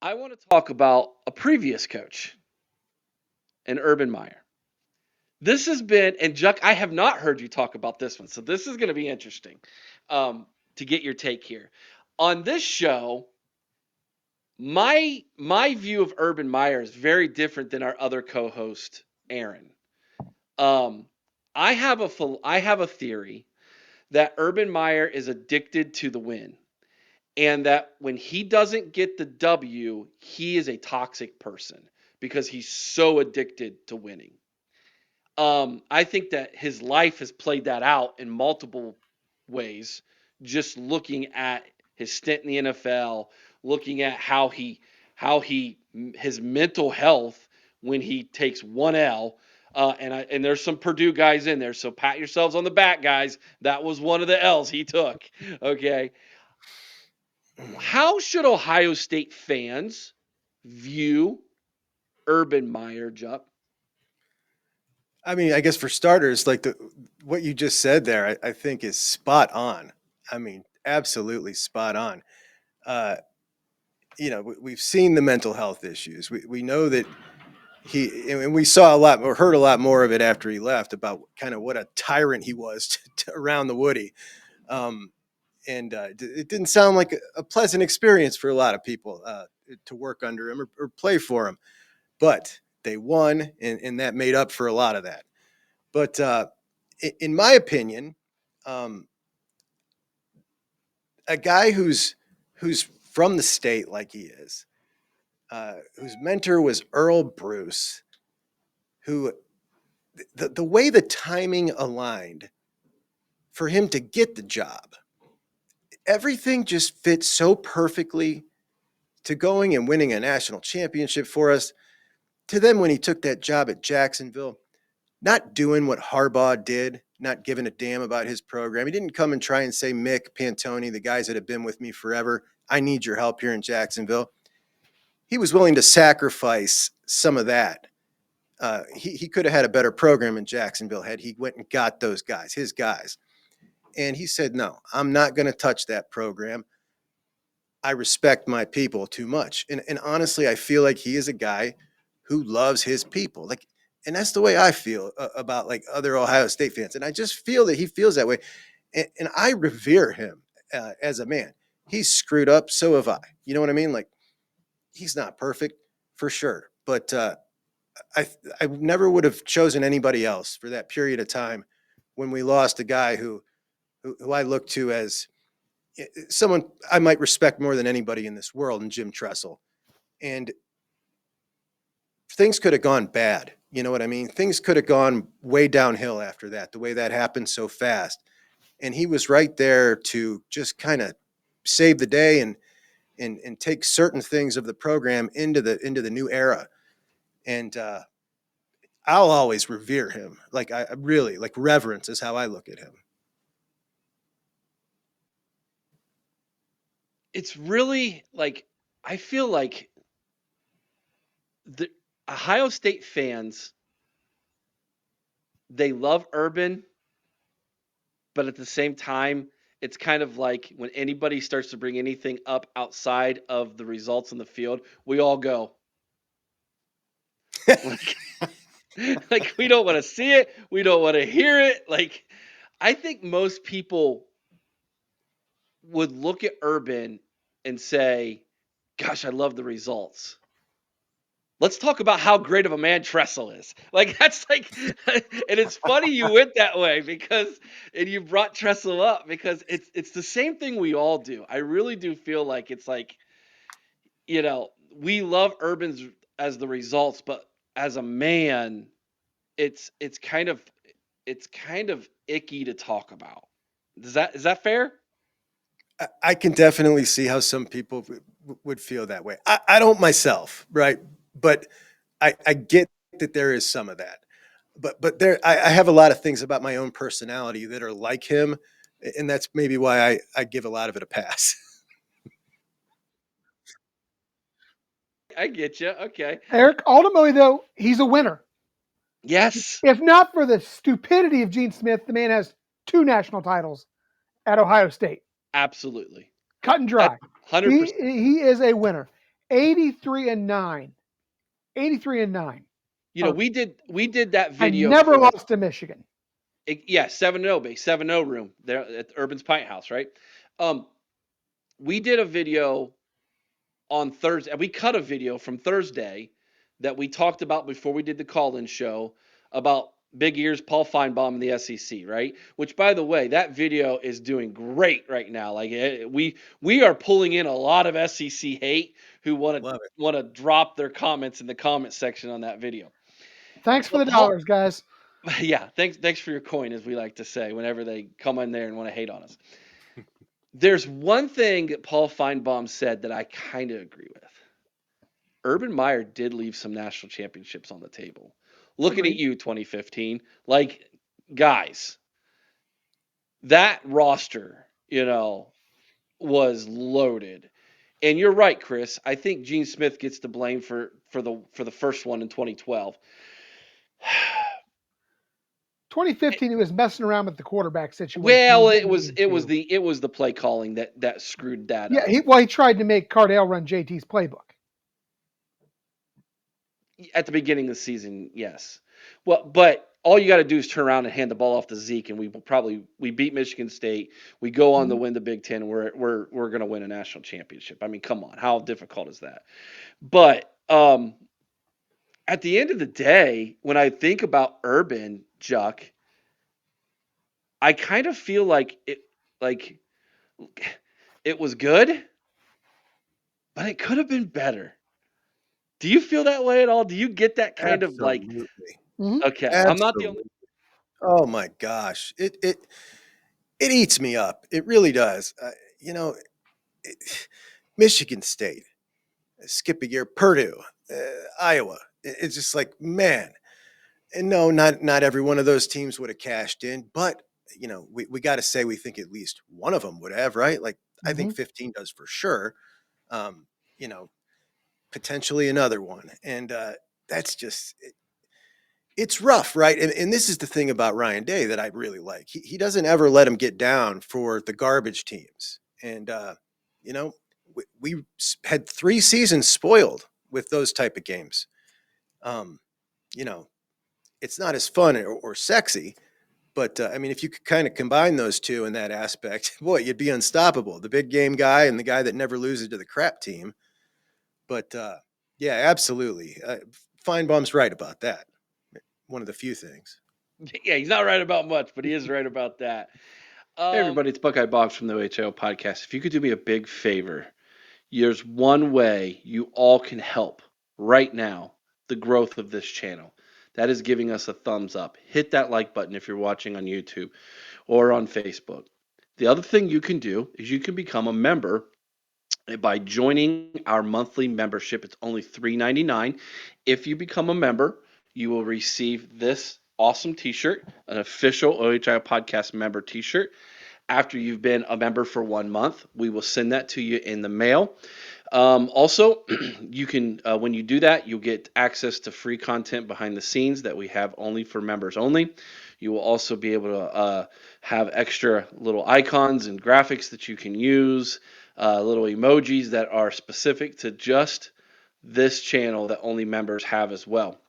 I want to talk about a previous coach, an Urban Meyer. This has been, and Juck, I have not heard you talk about this one, so this is going to be interesting to get your take here. On this show, my view of Urban Meyer is very different than our other co-host, Aaron. Um, I have a theory that Urban Meyer is addicted to the win, and that when he doesn't get the W, he is a toxic person because he's so addicted to winning. I think that his life has played that out in multiple ways. Just looking at his stint in the NFL, looking at how he his mental health when he takes one L. And there's some Purdue guys in there, so pat yourselves on the back, guys. That was one of the L's he took. Okay, how should Ohio State fans view Urban Meyer, Jupp? I mean, I guess for starters, like what you just said there, I think is spot on. I mean, absolutely spot on. Uh, we've seen the mental health issues. We know that and we saw a lot or heard a lot more of it after he left about kind of what a tyrant he was around the Woody. Um, and it didn't sound like a pleasant experience for a lot of people to work under him or play for him. But they won, and that made up for a lot of that. But in my opinion, um, a guy who's from the state like he is, whose mentor was Earl Bruce, who the way the timing aligned for him to get the job, everything just fits so perfectly to going and winning a national championship for us. To then when he took that job at Jacksonville, not doing what Harbaugh did, not giving a damn about his program. He didn't come and try and say, Mick, Pantoni, the guys that have been with me forever, I need your help here in Jacksonville. He was willing to sacrifice some of that. He could have had a better program in Jacksonville had he went and got those guys, his guys. And he said, no, I'm not going to touch that program. I respect my people too much. And honestly, I feel like he is a guy who loves his people. Like, and that's the way I feel about like other Ohio State fans. And I just feel that he feels that way. And I revere him as a man. He's screwed up. So have I. You know what I mean? Like, he's not perfect for sure. But I, I never would have chosen anybody else for that period of time when we lost a guy who I look to as someone I might respect more than anybody in this world, and Jim Tressel. And things could have gone bad. You know what I mean? Things could have gone way downhill after that, the way that happened so fast. And he was right there to just kind of save the day and take certain things of the program into the new era. And I'll always revere him. Like I really like reverence is how I look at him. It's really like I feel like the Ohio State fans, they love Urban, but at the same time, it's kind of like when anybody starts to bring anything up outside of the results on the field, we all go like like we don't want to see it, we don't want to hear it. Like I think most people would look at Urban and say, "Gosh, I love the results." Let's talk about how great of a man Tressel is. Like that's like, and it's funny you went that way because, and you brought Tressel up because it's the same thing we all do. I really do feel like it's like, we love Urban's as the results, but as a man, it's it's kind of it's kind of icky to talk about. Is that fair? I can definitely see how some people would feel that way. I don't myself, right? But I get that there is some of that. But I have a lot of things about my own personality that are like him, and that's maybe why I give a lot of it a pass. I get you. Okay. Eric, ultimately, though, he's a winner. Yes, If not for the stupidity of Gene Smith, the man has two national titles at Ohio State. absolutely. Cut and That's dry. 100%. He is a winner. 83-9. 83-9. Urban. we did that And video never for lost to Michigan. yeah 7-0 base 7-0 room there at Urban's Pint House, right? Um, we did a video on Thursday. We cut a video from Thursday that we talked about before we did the call-in show about Big Ears, Paul Feinbaum, and the SEC, right? Which, by the way, that video is doing great right now. Like we are pulling in a lot of SEC hate who want to Love it. drop their comments in the comment section on that video. Thanks for But the Paul, dollars, guys. yeah, thanks for your coin, as we like to say whenever they come in there and want to hate on us. There's one thing that Paul Feinbaum said that I kind of agree with. Urban Meyer did leave some national championships on the table. Looking at Agreed. you, 2015, like guys, that roster, was loaded. And you're right, Chris. I think Gene Smith gets the blame for the first one in 2012. 2015, he was messing around with the quarterback situation. He Well, it didn't was need it was to. the play calling that screwed that Yeah, up. he tried to make Cardale run JT's playbook. At the beginning of the season, yes. Well, but all you got to do is turn around and hand the ball off to Zeke, and we beat Michigan State. We go on to Mhm. win the Big Ten. We're going to win a national championship. I mean, come on, how difficult is that? But at the end of the day, when I think about Urban Juck, I kind of feel like it was good, but it could have been better. Do you feel that way at all? Do you get that kind of like, Absolutely. Mhm. okay, I'm not the only. Absolutely. Oh my gosh. It eats me up. It really does. You know, it, Michigan State, skip a year, Purdue, Iowa. It's just like, man. And no, not every one of those teams would have cashed in, but we got to say we think at least one of them would have, right? Like I think Mhm. 15 does for sure. Um, you know, potentially another one, and that's just it's rough, right? And this is the thing about Ryan Day that I really like. He doesn't ever let him get down for the garbage teams, and you know we had 3 seasons spoiled with those type of games. Um, you know, it's not as fun or sexy. But I mean, if you could kind of combine those two in that aspect, boy, you'd be unstoppable. The big game guy and the guy that never loses to the crap team. But yeah, absolutely. Feinbaum's right about that. One of the few things. Yeah, he's not right about much, but he is right about that. Hey, Um, everybody, it's Buckeye Box from the OHIO podcast. If you could do me a big favor, there's one way you all can help right now the growth of this channel. That is giving us a thumbs up. Hit that like button if you're watching on YouTube or on Facebook. The other thing you can do is you can become a member by joining our monthly membership. It's only $3.99. If you become a member, you will receive this awesome t-shirt, an official OHIO podcast member t-shirt. After you've been a member for 1 month, we will send that to you in the mail. Also, you can when you do that, you'll get access to free content behind the scenes that we have only for members only. You will also be able to have extra little icons and graphics that you can use, little emojis that are specific to just this channel that only members have as well.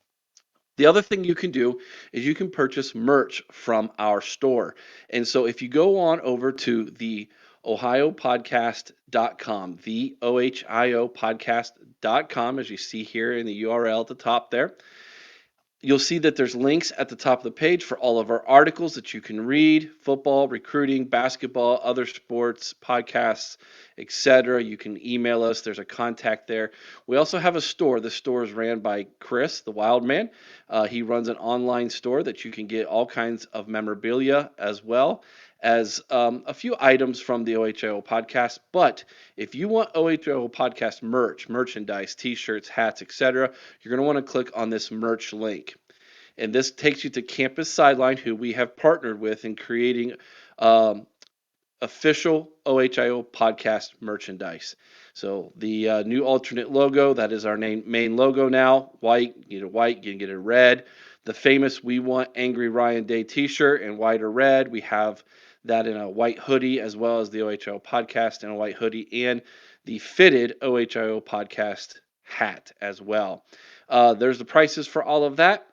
The other thing you can do is you can purchase merch from our store. And so if you go on over to the ohiopodcast.com, the ohiopodcast.com, as you see here in the URL at the top there, you'll see that there's links at the top of the page for all of our articles that you can read: football, recruiting, basketball, other sports, podcasts, etc. You can email us. There's a contact there. We also have a store. The store is ran by Chris, the Wild Man. He runs an online store that you can get all kinds of memorabilia as well as a few items from the OHIO podcast. But if you want OHIO podcast merchandise, t-shirts, hats, etc., you're going to want to click on this merch link. And this takes you to Campus Sideline, who we have partnered with in creating um, official OHIO podcast merchandise. So the new alternate logo, that is our main logo now. White, you get a white, you can get a red. The famous "We Want Angry Ryan Day" t-shirt in white or red. We have that in a white hoodie, as well as the OHIO podcast in a white hoodie and the fitted OHIO podcast hat as well. There's the prices for all of that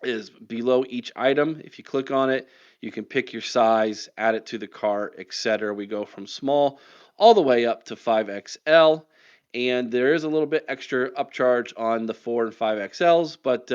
is below each item. If you click on it, you can pick your size, add it to the cart, etc. We go from small all the way up to 5XL. And there is a little bit extra upcharge on the 4 and 5XLs, but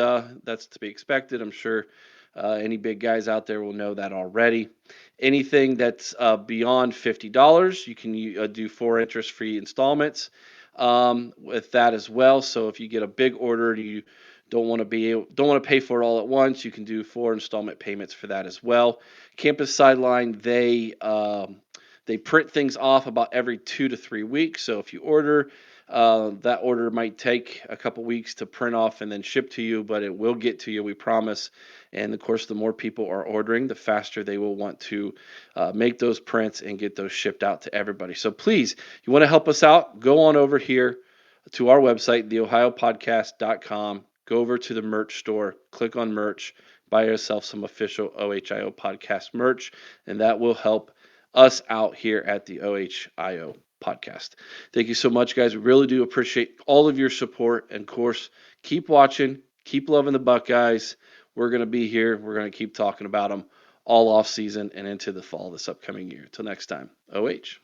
that's to be expected. I'm sure any big guys out there will know that already. Anything that's beyond $50, you can do 4 interest-free installments with that as well. So if you get a big order, you don't want to pay for it all at once, you can do 4 installment payments for that as well. Campus Sideline, they print things off about every 2 to 3 weeks. So if you order, that order might take a couple weeks to print off and then ship to you, but it will get to you, we promise. And of course, the more people are ordering, the faster they will want to make those prints and get those shipped out to everybody. So please, you want to help us out, go on over here to our website, theohiopodcast.com. Go over to the merch store, click on merch, buy yourself some official OHIO podcast merch, and that will help us out here at the OHIO podcast. Thank you so much, guys. We really do appreciate all of your support. And of course, keep watching, keep loving the Buckeyes. We're going to be here. We're going to keep talking about them all off season and into the fall this upcoming year. Until next time, OH.